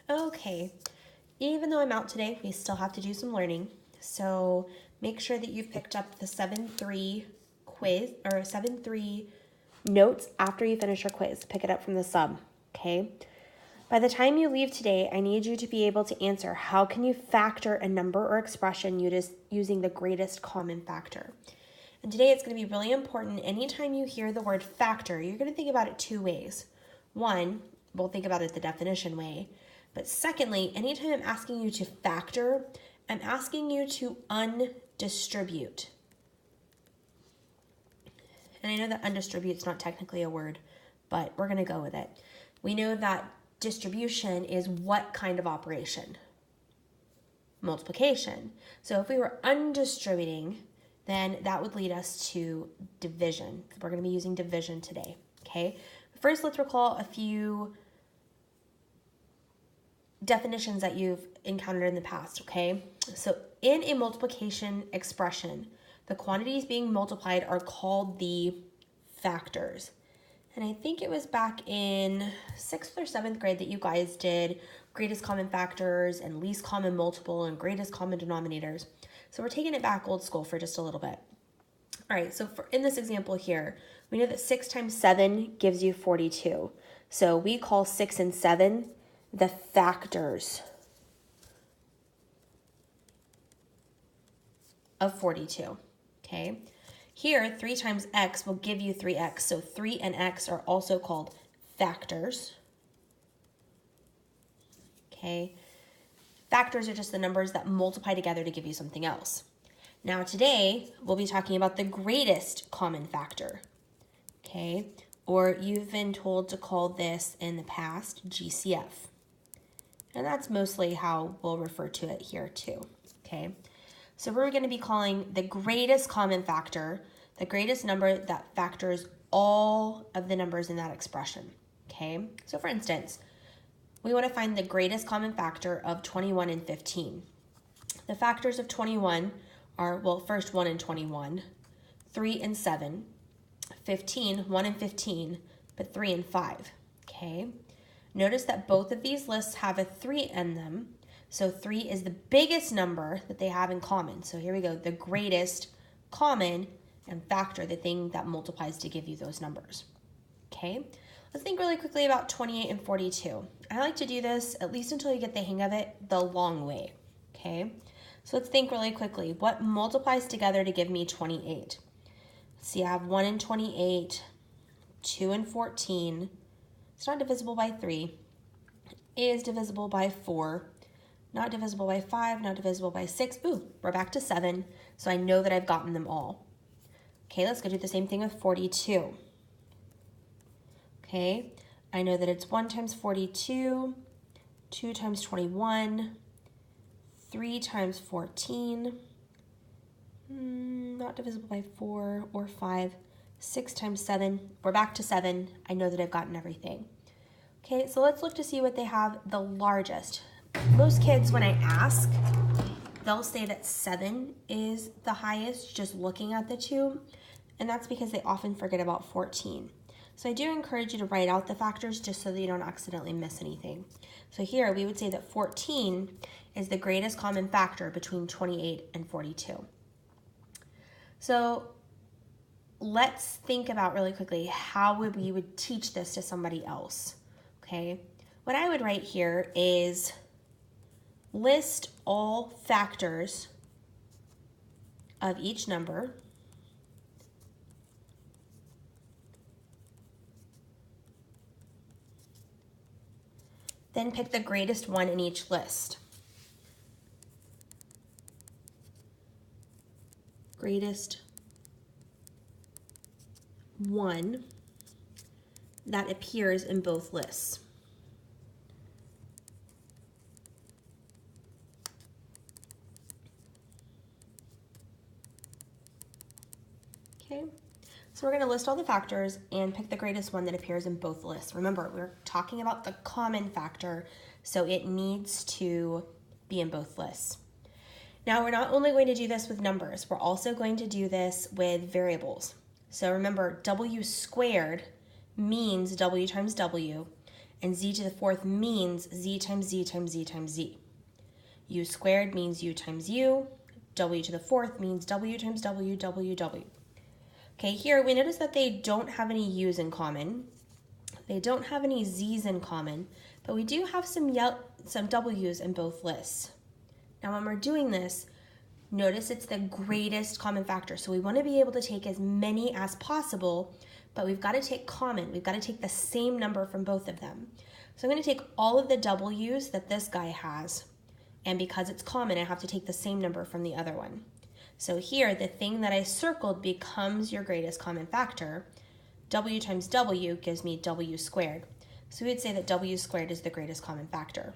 Okay, even though I'm out today, we still have to do some learning. So make sure that you've picked up the 7-3 quiz or 7-3 notes after you finish your quiz. Pick it up from the sub, okay? By the time you leave today, I need you to be able to answer how can you factor a number or expression using the greatest common factor. And today it's going to be really important. Anytime you hear the word factor, you're going to think about it two ways. One, we'll think about it the definition way. But secondly, anytime I'm asking you to factor, I'm asking you to undistribute. And I know that undistribute is not technically a word, but we're going to go with it. We know that distribution is what kind of operation? Multiplication. So if we were undistributing, then that would lead us to division. We're going to be using division today, okay? First, let's recall a few definitions that you've encountered in the past, okay? So in a multiplication expression, the quantities being multiplied are called the factors. And I think it was back in 6th or 7th grade that you guys did greatest common factors and least common multiple and greatest common denominators. So we're taking it back old school for just a little bit. All right, so in this example here, we know that 6 times 7 gives you 42. So we call 6 and 7 the factors of 42, okay? Here, 3 times x will give you 3x, so 3 and x are also called factors, okay? Factors are just the numbers that multiply together to give you something else. Now today, we'll be talking about the greatest common factor, okay? Or you've been told to call this in the past GCF. And that's mostly how we'll refer to it here too, okay? So we're going to be calling the greatest common factor the greatest number that factors all of the numbers in that expression, okay? So for instance, we want to find the greatest common factor of 21 and 15. The factors of 21 are, well, first 1 and 21, 3 and 7, 15, 1 and 15, but 3 and 5, okay? Notice that both of these lists have a 3 in them, so 3 is the biggest number that they have in common. So here we go, the greatest common and factor, the thing that multiplies to give you those numbers, okay? Let's think really quickly about 28 and 42. I like to do this, at least until you get the hang of it, the long way, okay? So let's think really quickly. What multiplies together to give me 28? See, I have 1 and 28, 2 and 14. It's not divisible by 3. It is divisible by 4. Not divisible by 5, not divisible by 6. Ooh, we're back to 7, so I know that I've gotten them all. Okay, let's go do the same thing with 42. Okay, I know that it's 1 times 42, 2 times 21, 3 times 14, not divisible by 4 or 5, 6 times 7, we're back to 7. I know that I've gotten everything. Okay, so let's look to see what they have the largest. Most kids, when I ask, they'll say that 7 is the highest just looking at the two, and that's because they often forget about 14. So I do encourage you to write out the factors just so that you don't accidentally miss anything. So here we would say that 14 is the greatest common factor between 28 and 42. So let's think about really quickly how we would teach this to somebody else, okay? What I would write here is list all factors of each number then pick the greatest one in each list. Greatest one that appears in both lists. Okay, so we're going to list all the factors and pick the greatest one that appears in both lists. Remember, we're talking about the common factor, so it needs to be in both lists. Now, we're not only going to do this with numbers, we're also going to do this with variables. So remember, W squared means W times W, and z to the fourth means z times z times z times z. U squared means u times u. W to the fourth means w times w, w, w. Okay, here we notice that they don't have any u's in common. They don't have any z's in common, but we do have some w's in both lists. Now when we're doing this, notice it's the greatest common factor. So we want to be able to take as many as possible, but we've got to take common. We've got to take the same number from both of them. So I'm going to take all of the w's that this guy has, and because it's common, I have to take the same number from the other one. So here, the thing that I circled becomes your greatest common factor. W times w gives me w squared. So we would say that w squared is the greatest common factor.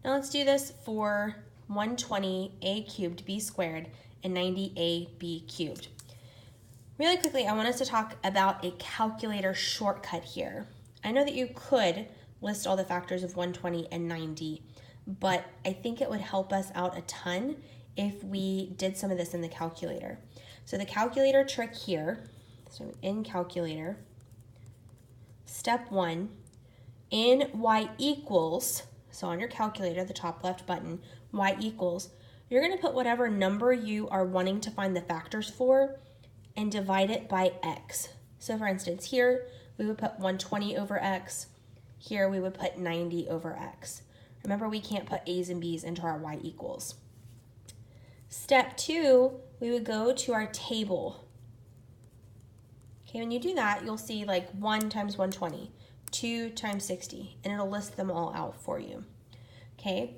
Now let's do this for 120a cubed b squared and 90ab cubed. Really quickly, I want us to talk about a calculator shortcut here. I know that you could list all the factors of 120 and 90, but I think it would help us out a ton if we did some of this in the calculator. So the calculator trick here, so in calculator, step 1, in y equals, so on your calculator, the top left button, y equals, you're going to put whatever number you are wanting to find the factors for and divide it by x. So for instance, here we would put 120 over x. Here we would put 90 over x. Remember, we can't put a's and b's into our y equals. Step 2, we would go to our table. Okay, when you do that, you'll see like 1 times 120, 2 times 60, and it'll list them all out for you. Okay,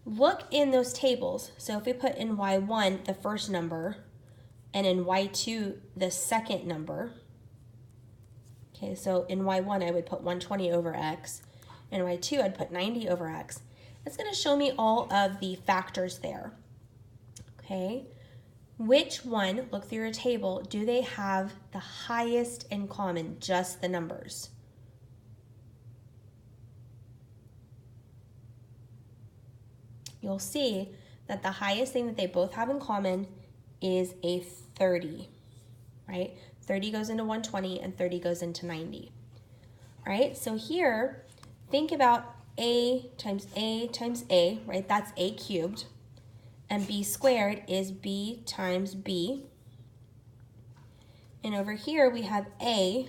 look in those tables. So if we put in y1 the first number, and in y2 the second number, okay, so in y1 I would put 120 over x, and y2 I'd put 90 over x. It's going to show me all of the factors there. Okay, which one, look through your table, do they have the highest in common, just the numbers? You'll see that the highest thing that they both have in common is a 30, right? 30 goes into 120 and 30 goes into 90. All right, so here, think about a times a, right? That's a cubed. And b squared is b times b. And over here we have a.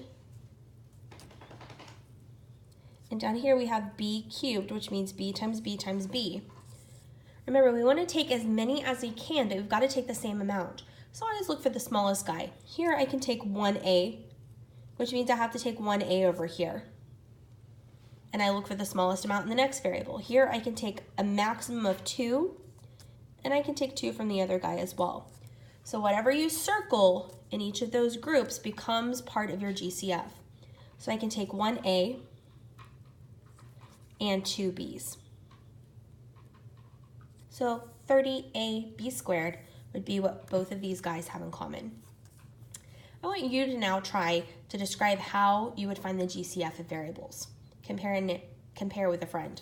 And down here we have b cubed, which means b times b times b. Remember, we want to take as many as we can, but we've got to take the same amount. So I always look for the smallest guy. Here I can take 1a, which means I have to take 1a over here. And I look for the smallest amount in the next variable. Here I can take a maximum of 2, and I can take 2 from the other guy as well. So whatever you circle in each of those groups becomes part of your GCF. So I can take 1a and 2 b's. So 30ab squared would be what both of these guys have in common. I want you to now try to describe how you would find the GCF of variables. Compare with a friend.